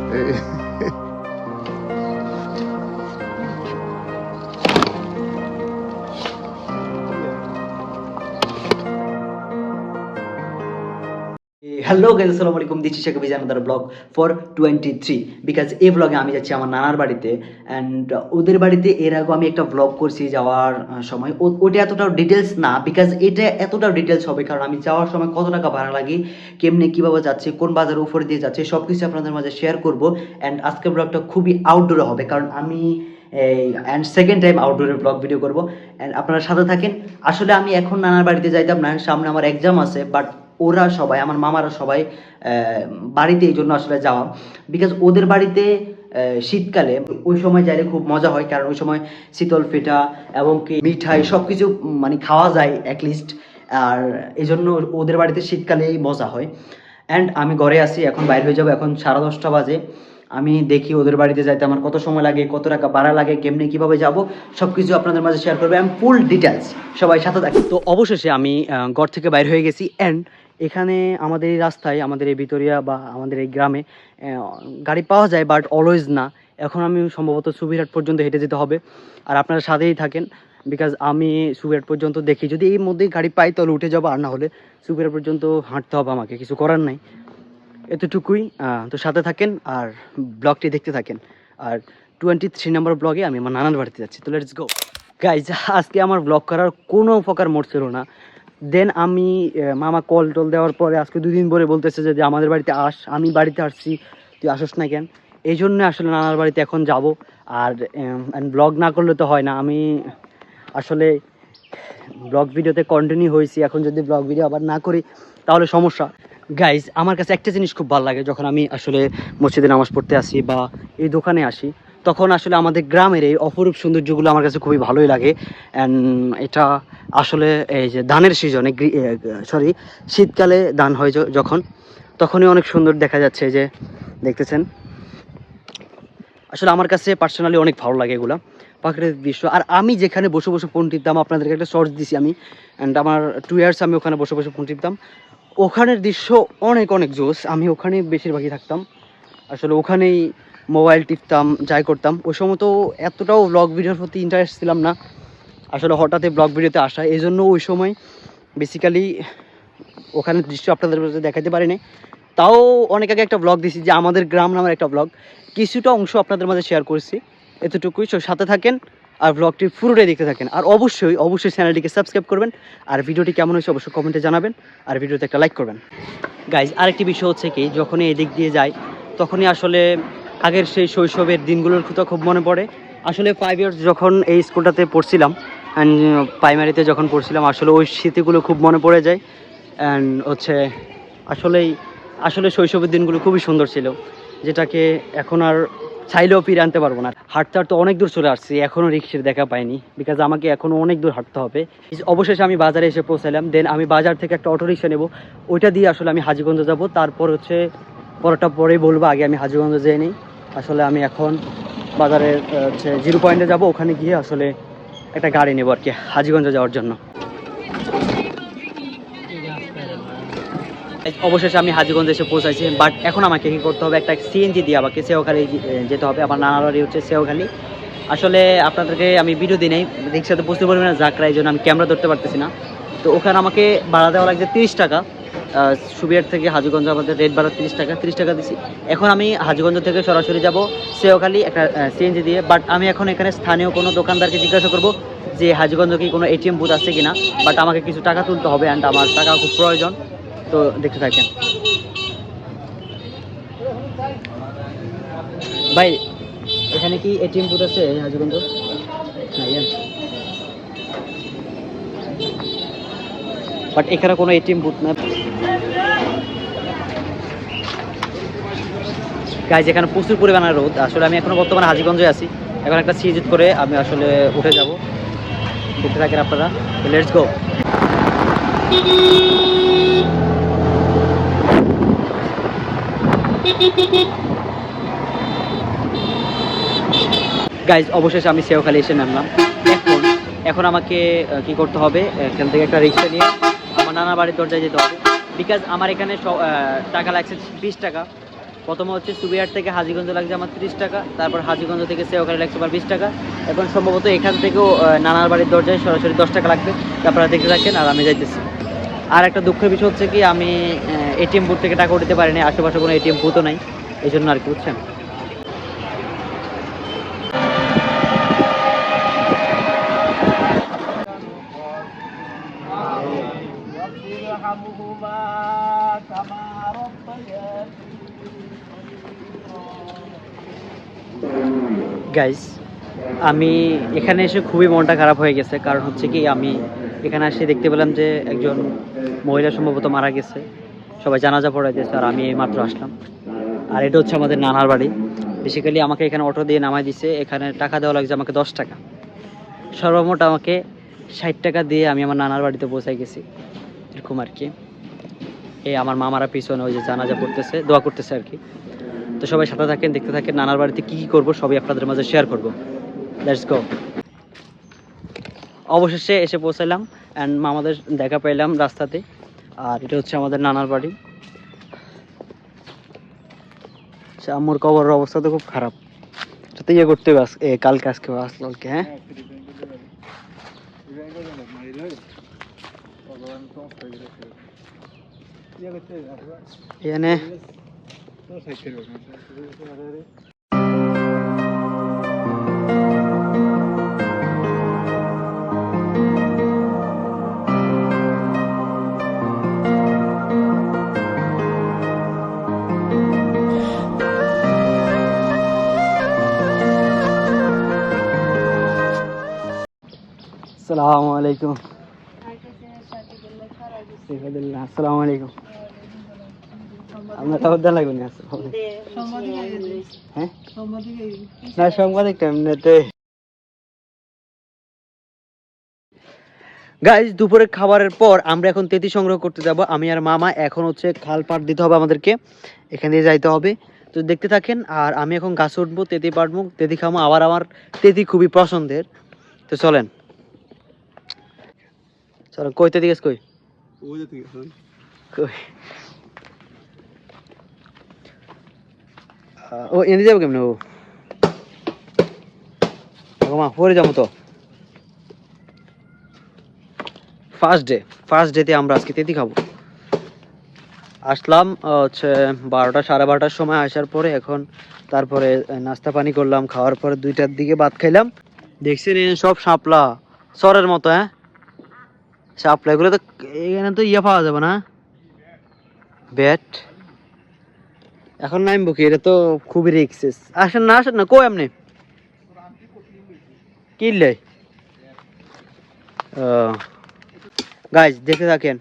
Hello guys, আসসালামু আলাইকুম। দিচ্ছি Sheikh Bijan other vlog for 23 because এই ব্লগে আমি যাচ্ছি আমার নানার বাড়িতে অ্যান্ড ওদের বাড়িতে এর আগে আমি একটা ব্লগ করছি যাওয়ার সময়। ওটা এতটাও ডিটেলস না, বিকজ এটা এতটাও ডিটেলস হবে কারণ আমি যাওয়ার সময় কত টাকা ভাড়া লাগে, কেমনে কীভাবে যাচ্ছে, কোন বাজারের উপর দিয়ে যাচ্ছে, সব কিছু আপনাদের মাঝে শেয়ার করবো। অ্যান্ড আজকের ব্লগটা খুবই আউটডোরে হবে কারণ আমি অ্যান্ড সেকেন্ড টাইম আউটডোরের ব্লগ ভিডিও করবো। অ্যান্ড আপনারা সাথে থাকেন। আসলে আমি এখন নানার বাড়িতে যাইতাম না, সামনে আমার এক্সাম আছে, বাট ওরা সবাই, আমার মামারা সবাই বাড়িতে, এই জন্য আসলে যাওয়া। বিকজ ওদের বাড়িতে শীতকালে ওই সময় যাইলে খুব মজা হয় কারণ ওই সময় শীতল পিঠা এবং কি মিঠাই সব কিছু মানে খাওয়া যায় অ্যাটলিস্ট। আর এই জন্য ওদের বাড়িতে শীতকালেই মজা হয়। অ্যান্ড আমি ঘরে আসি, এখন বাইরে হয়ে যাবো, এখন 10:30 বাজে। আমি দেখি ওদের বাড়িতে যাইতে আমার কত সময় লাগে, কত টাকা ভাড়া লাগে, কেমনি কীভাবে যাব, সব কিছু আপনাদের মাঝে শেয়ার করবে। আমি ফুল ডিটেলস, সবাই সাথে থাকি। তো অবশেষে আমি ঘর থেকে বাইরে হয়ে গেছি। অ্যান্ড এখানে আমাদের এই রাস্তায়, আমাদের এই ভিতরিয়া বা আমাদের এই গ্রামে গাড়ি পাওয়া যায়, বাট অলওয়েজ না। এখন আমি সম্ভবত সুবিরহাট পর্যন্ত হেঁটে যেতে হবে, আর আপনারা সাথেই থাকেন বিকজ আমি সুবিরহাট পর্যন্ত দেখি, যদি এই মধ্যেই গাড়ি পাই তাহলে উঠে যাবো, আর না হলে সুবিরহাট পর্যন্ত হাঁটতে হবে আমাকে, কিছু করার নাই। এতটুকুই। তো সাথে থাকেন আর ব্লগটি দেখতে থাকেন। আর 23 নম্বর ব্লগে আমি আমার নানার বাড়িতে যাচ্ছি। তো লেটস গো গাইজ। আজকে আমার ব্লগ করার কোনো প্রকার মোড ছিল না। দেন আমি মামা কল টল দেওয়ার পরে আজকে 2 দিন পরে বলতেছে যে আমাদের বাড়িতে আস। আমি বাড়িতে আসছি, তুই আসস না কেন? এই জন্য আসলে নানার বাড়িতে এখন যাব। আর ব্লগ না করলে তো হয় না। আমি আসলে ব্লগ ভিডিওতে কন্টিনিউ হয়েছি, এখন যদি ব্লগ ভিডিও আবার না করি তাহলে সমস্যা। গাইজ, আমার কাছে একটা জিনিস খুব ভালো লাগে, যখন আমি আসলে মসজিদে নামাজ পড়তে আসি বা এই দোকানে আসি, তখন আসলে আমাদের গ্রামের এই অপরূপ সৌন্দর্যগুলো আমার কাছে খুবই ভালোই লাগে। অ্যান্ড এটা আসলে এই যে ধানের সিজনে, সরি শীতকালে ধান হয় যখন, তখনই অনেক সুন্দর দেখা যাচ্ছে, যে দেখতেছেন। আসলে আমার কাছে পার্সোনালি অনেক ভালো লাগে এগুলো প্রাকৃতিক দৃশ্য। আর আমি যেখানে বসে বসে ফোন টিপতাম, আপনাদেরকে একটা শর্টস দিছি আমি, অ্যান্ড আমার 2 ইয়ার্স আমি ওখানে বসে বসে ফোন টিপতাম। ওখানের দৃশ্য অনেক অনেক জোস। আমি ওখানেই বেশিরভাগই থাকতাম, আসলে ওখানেই মোবাইল টিপতাম, যাই করতাম। ওই সময় তো এতটাও ব্লগ ভিডিওর প্রতি ইন্টারেস্ট ছিলাম না, আসলে হঠাৎই ব্লগ ভিডিওতে আসা, এই জন্য ওই সময় বেসিক্যালি ওখানের দৃশ্য আপনাদের দেখাতে পারিনি। তাও অনেক আগে একটা ব্লগ দিছি, যে আমাদের গ্রাম নামের একটা ব্লগ, কিছুটা অংশ আপনাদের মাঝে শেয়ার করেছি, এতটুকুই। সাথে থাকেন আর ব্লগটি পুরোটাই দেখতে থাকেন। আর অবশ্যই অবশ্যই চ্যানেলটিকে সাবস্ক্রাইব করবেন, আর ভিডিওটি কেমন হয়েছে অবশ্যই কমেন্টে জানাবেন, আর ভিডিওতে একটা লাইক করবেন। গাইজ, আরেকটি বিষয় হচ্ছে কি, যখনই এদিক দিয়ে যাই তখনই আসলে আগের সেই শৈশবের দিনগুলোর কথা খুব মনে পড়ে। আসলে 5 ইয়ার্স যখন এই স্কুলটাতে পড়ছিলাম, অ্যান্ড প্রাইমারিতে যখন পড়ছিলাম, আসলে ওই স্মৃতিগুলো খুব মনে পড়ে যায়। অ্যান্ড হচ্ছে আসলে শৈশবের দিনগুলো খুবই সুন্দর ছিল, যেটাকে এখন আর চাইলেও ফিরে আনতে পারবো না। হাঁটতে হাঁটতে অনেক দূর চলে আসছি, এখনও রিক্সার দেখা পাইনি, বিকজ আমাকে এখনও অনেক দূর হাঁটতে হবে। অবশেষে আমি বাজারে এসে পৌঁছালাম। দেন আমি বাজার থেকে একটা অটো রিক্সা নেবো, ওইটা দিয়ে আসলে আমি হাজীগঞ্জ যাব। তারপর হচ্ছে পরটা পরেই বলবো, আগে আমি হাজীগঞ্জ যেয়ে নিই। আসলে আমি এখন বাজারে হচ্ছে 0 পয়েন্টে যাব, ওখানে গিয়ে আসলে একটা গাড়ি নেবো আর কি হাজীগঞ্জে যাওয়ার জন্য। অবশেষে আমি হাজীগঞ্জ এসে পৌঁছাইছি, বাট এখন আমাকে কী করতে হবে, একটা সিএনজি দিয়ে আমাকে সেওখালি যেতে হবে। আমার নানার বাড়ি হচ্ছে সেওখালি। আসলে আপনাদেরকে আমি ভিডিও দিই নাই, রিক্সাতে বুঝতে পারবেন না যাকরা, এই জন্য আমি ক্যামেরা ধরতে পারতেছি না। তো ওখানে আমাকে ভাড়া দেওয়া লাগছে 30 টাকা। সুবিরহাট থেকে হাজীগঞ্জ আমাদের রেট ভাড়া 30 টাকা, 30 টাকা দিছি। এখন আমি হাজীগঞ্জ থেকে সরাসরি যাব সেওখালি একটা সিএনজি দিয়ে। বাট আমি এখন এখানে স্থানীয় কোনো দোকানদারকে জিজ্ঞাসা করব যে হাজীগঞ্জ কি কোনো এটিএম বুথ আছে কিনা, বাট আমাকে কিছু টাকা তুলতে হবে, অ্যান্ড আমার টাকা খুব প্রয়োজন। তো দেখতে থাকেন ভাই, এখানে কি এটিএম বুথ আছে হাজীগঞ্জ? বাট এখানে কোনো এটিএম বুথ না গাইজ, এখানে প্রচুর পরিমাণে রোদ। আসলে আমি এখনো বর্তমানে হাজীগঞ্জে আছি, এখন একটা সিএনজি করে আমি আসলে উঠে যাব। দেখতে থাকেন আপনারা, লেটস গো। গাইজ, অবশেষে আমি সেওখালি এসে নামলাম। এখন আমাকে কি করতে হবে, এখান থেকে একটা রিক্সা নিয়ে আমার নানা বাড়ির দরজায় যেতে হবে, বিকজ আমার এখানে টাকা লাগছে 20 টাকা। প্রথমে হচ্ছে সুবিহাট থেকে হাজীগঞ্জ লাগছে আমার 30 টাকা, তারপর হাজীগঞ্জ থেকে সেওখানে লাগছে আমার 20 টাকা। এখন সম্ভবত এখান থেকেও নানার বাড়ির দরজায় সরাসরি 10 টাকা লাগবে। আপনারা দেখতে থাকেন আর আমি যাইতেছি। আর একটা দুঃখের বিষয় হচ্ছে কি, আমি এটিএম বুথ থেকে টাকা উঠাতে পারিনি, আশেপাশে কোনো এটিএম বুথও নাই, এই জন্য আর কি, বুঝছেন। গাইস, আমি এখানে এসে খুবই মনটা খারাপ হয়ে গেছে, কারণ হচ্ছে কি আমি এখানে এসে দেখতে পেলাম যে একজন মহিলা সম্ভবত মারা গেছে, সবাই জানাজা পড়াইতেছে, আর আমি এই মাত্র আসলাম। আর এটা হচ্ছে আমাদের নানার বাড়ি। বেসিক্যালি আমাকে এখানে অটো দিয়ে নামাই দিছে, এখানে টাকা দেওয়া লাগছে আমাকে 10 টাকা, সর্বমোট আমাকে 60 টাকা দিয়ে আমি আমার নানার বাড়িতে পৌঁছাই গেছি, এরকম আর কি। এই আমার মামারা পিছনে ওই যে জানাজা পড়তেছে, দোয়া করতেছে আর কি। তো সবাই সাথে থাকেন, দেখতে থাকেন, নানার বাড়িতে কী কী করবো সবই আপনাদের মাঝে শেয়ার করবো। Let's go. অবশেষে এসে পৌঁছালাম অ্যান্ড মামাদের দেখা পাইলাম রাস্তাতে। আর এটা হচ্ছে আমাদের নানার বাড়ি। আম্মুর কবরের অবস্থা তো খুব খারাপ, তো ইয়ে করতে হবে কালকে, আজকে কালকে। হ্যাঁ, এখানে আসসালামু আলাইকুম। আসসালামু আলাইকুম। আপনার খবর দেওয়া লাগবে না? হ্যাঁ, না সাংবাদিক এমনিতে। গাইজ, দুপুরের খাবারের পর আমরা এখন তেঁতি সংগ্রহ করতে যাব, আমি আর মামা। এখন হচ্ছে খাল পাড় দিতে হবে আমাদেরকে, এখান দিয়ে যাইতে হবে। তো দেখতে থাকেন। আর আমি এখন গাছে উঠবো, তেঁতি পাড়বো, তেঁতি খামো। আবার আমার তেঁতি খুবই পছন্দের। তো চলেন চলেন। কই তেঁতি গাছ কই? ও এনে যাবো কেমন? ও মা, পরে যাবো তো। ফার্স্ট ডেতে আমরা আজকে তেঁতি খাবো। আসলাম হচ্ছে 12টা, সাড়ে 12টার সময় আসার পরে। এখন তারপরে নাস্তা পানি করলাম, খাওয়ার পরে 2টার দিকে ভাত খাইলাম। দেখছেন সব শাপলা সরের মতো। হ্যাঁ, শাপলা এগুলো তো এখানে তো ইয়ে পাওয়া যাবে না, ব্যাট। এখন নামবো কি? এটা তো খুবই রিক্সেস। আসেন না, আসেন না। কই আপনি কিনলে? গাইজ, দেখতে থাকেন,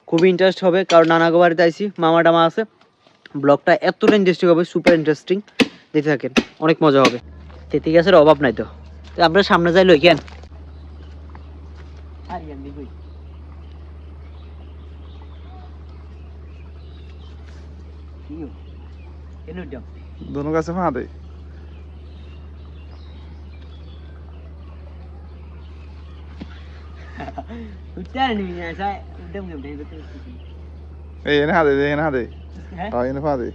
খুবই ইন্টারেস্ট হবে, কারণ নানাগো বাড়িতে আইসি, মামা টামা আছে। ব্লগটা এতটা ইন্টারেস্টিং হবে, সুপার ইন্টারেস্টিং। দেখতে থাকেন, অনেক মজা হবে। তেঁতি গাছের অভাব নাই তো। আপনার সামনে যাইলো কেন? दोनों कैसे वहां दे ए ना दे हां इन फा दे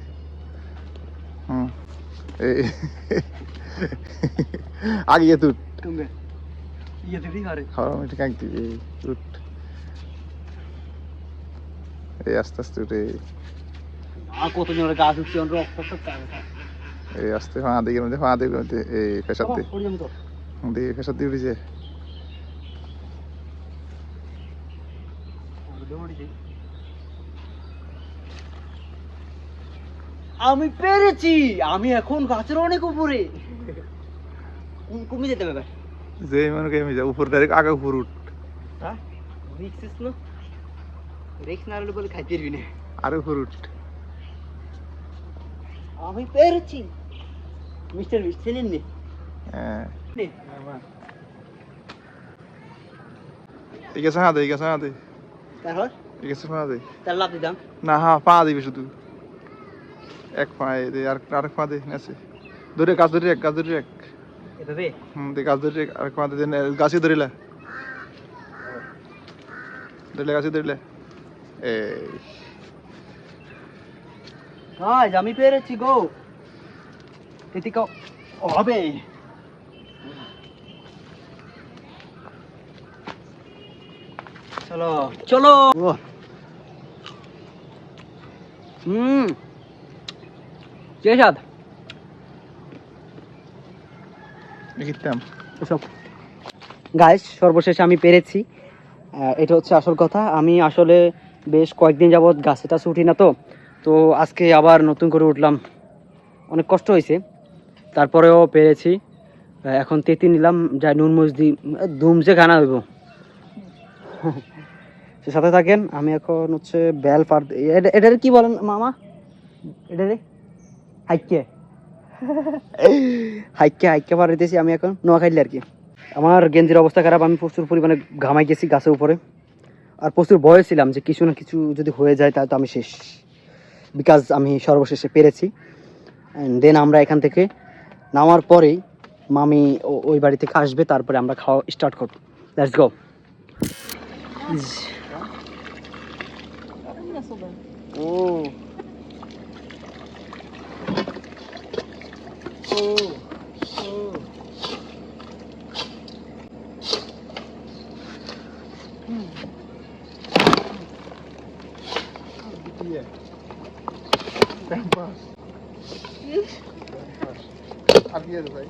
हां ए आगे ये तू ये तो ठीक है। हां मैं ठीक है तू ए আস্তে আস্তে রে আর কত জনের গাছ উঠছে, অন্য রক্ত সব কাজ। এই আস্তে ফা দে এই ফেসাতে দে ফেসাতে উঠেছে। আমি পেরেছি, আমি এখন গাছের অনেক উপরে। কমে যেতে হবে যে মনে কেমে যা উপর ডাইরেক্ট আগে উপর উঠ। হ্যাঁ, রিক্স না, রিক্স না হলে বলে খাইতে পারবি না। আর উপর উঠ। আমি পেরেছি মিস্টার বিস্ট, চিনেন নি? হ্যাঁ, এই গেছে না দে তারপর এই গেছে না দে তার লাভ দিতাম না। হ্যাঁ, পা দিবি শুধু এক পায়ে দে, আর আরেক পা দে নেছে ধরে গাছ ধরে এক এভাবে। দে গাছ ধরে আরেক পা দে গাছে ধরিলা গাছে ধরিলে এই গাইজ আমি পেরেছি গো, তিতিকা হবে। চলো চলো। কে স্বাদ দেখিতাম এসব। গাইস সর্বশেষে আমি পেরেছি, এটা হচ্ছে আসল কথা। আমি আসলে বেশ কয়েকদিন যাবৎ গাছে টাছে উঠি না, তো আজকে আবার নতুন করে উঠলাম, অনেক কষ্ট হয়েছে, তারপরেও পেরেছি। এখন তেতি নিলাম, যাই নুন মজদি দুম যে গানা হইব। সে সাথে থাকেন। আমি এখন হচ্ছে বেল পার, এটারে কি বলেন মামা? এটারে হাইকে হাইকে হাইকে পারিতেছি আমি এখন নোয়াখাইলে আর কি। আমার গেঞ্জির অবস্থা খারাপ, আমি প্রচুর পরিমাণে ঘামাই গেছি গাছের উপরে, আর প্রচুর ভয় ছিলাম যে কিছু না কিছু যদি হয়ে যায় তাহলে তো আমি শেষ, বিকজ আমি সর্বশেষে পেরেছি। অ্যান্ড দেন আমরা এখান থেকে নামার পরেই মামি ওই বাড়ি থেকে আসবে, তারপরে আমরা খাওয়া স্টার্ট করব। Let's go. ও ভাই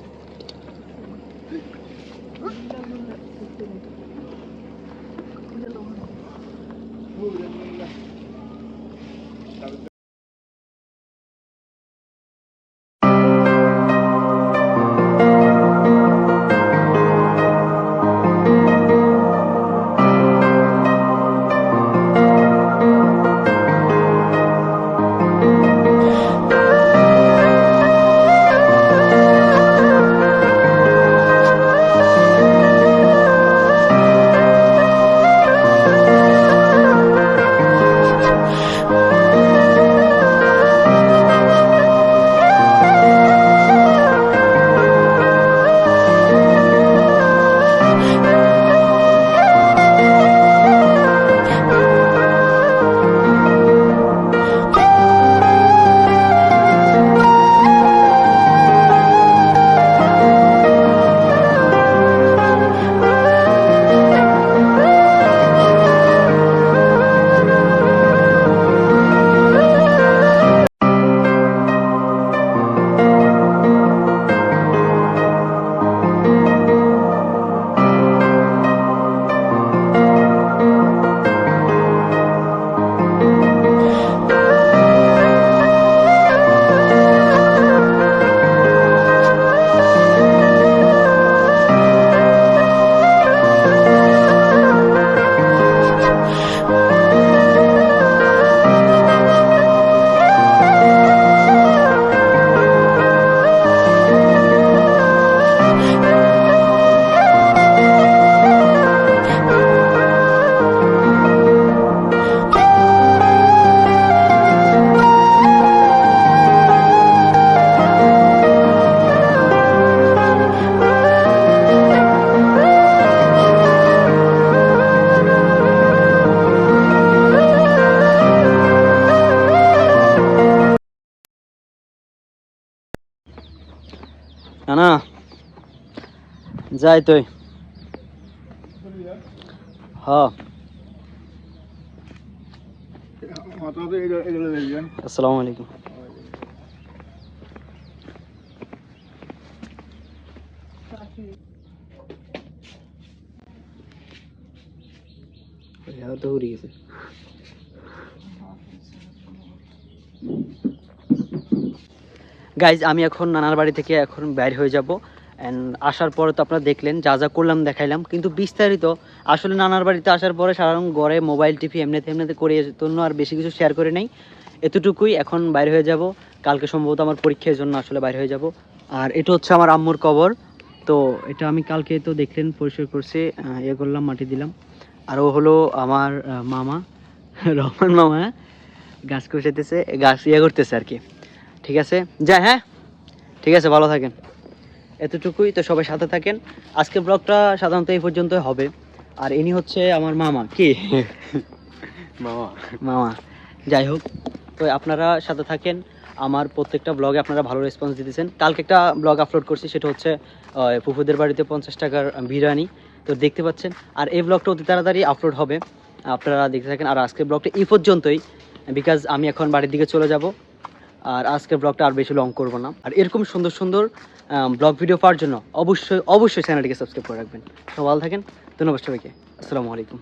না না যাই তুই। হ্যাঁ আসসালামু আলাইকুম। তো উড়ে গেছে। গাইজ আমি এখন নানার বাড়ি থেকে এখন বাইর হয়ে যাব। অ্যান্ড আসার পরে তো আপনারা দেখলেন যা যা করলাম দেখাইলাম, কিন্তু বিস্তারিত আসলে নানার বাড়িতে আসার পরে সাধারণ ঘরে মোবাইল টিভি এমনিতে এমনিতে করে জন্য আর বেশি কিছু শেয়ার করে নেই, এতটুকুই। এখন বাইর হয়ে যাব, কালকে সম্ভবত আমার পরীক্ষার জন্য আসলে বাইর হয়ে যাব। আর এটা হচ্ছে আমার আম্মুর কবর, তো এটা আমি কালকে তো দেখলেন পরিষ্কার করছি, ইয়ে করলাম, মাটি দিলাম। আর ও হলো আমার মামা রহমান মামা, গাছ কষাইতেছে, গাছ ইয়ে করতেছে আর কি। ঠিক আছে যাই, হ্যাঁ ঠিক আছে, ভালো থাকেন। এতটুকুই তো, সবাই সাথে থাকেন। আজকে ব্লগটা সাধারণত এই পর্যন্তই হবে। আর ইনি হচ্ছে আমার মামা, কি মামা মামা, যাই হোক, তো আপনারা সাথে থাকেন। আমার প্রত্যেকটা ব্লগে আপনারা ভালো রেসপন্স দিতেছেন। কালকে একটা ব্লগ আপলোড করছি, সেটা হচ্ছে ফুফুদের বাড়িতে 50 টাকার বিরিয়ানি, তো দেখতে পাচ্ছেন। আর এই ব্লগটা অতি তাড়াতাড়ি আপলোড হবে, আপনারা দেখতে থাকেন। আর আজকের ব্লগটা এই পর্যন্তই, বিকজ আমি এখন বাড়ির দিকে চলে যাব। আর আজকের ব্লগটা আর বেশি লং করব না। আর এরকম সুন্দর সুন্দর ব্লগ ভিডিও পাওয়ার জন্য অবশ্যই চ্যানেলটিকে সাবস্ক্রাইব করে রাখবেন। সব ভালো থাকেন, ধন্যবাদ সবাইকে, আসসালামু আলাইকুম।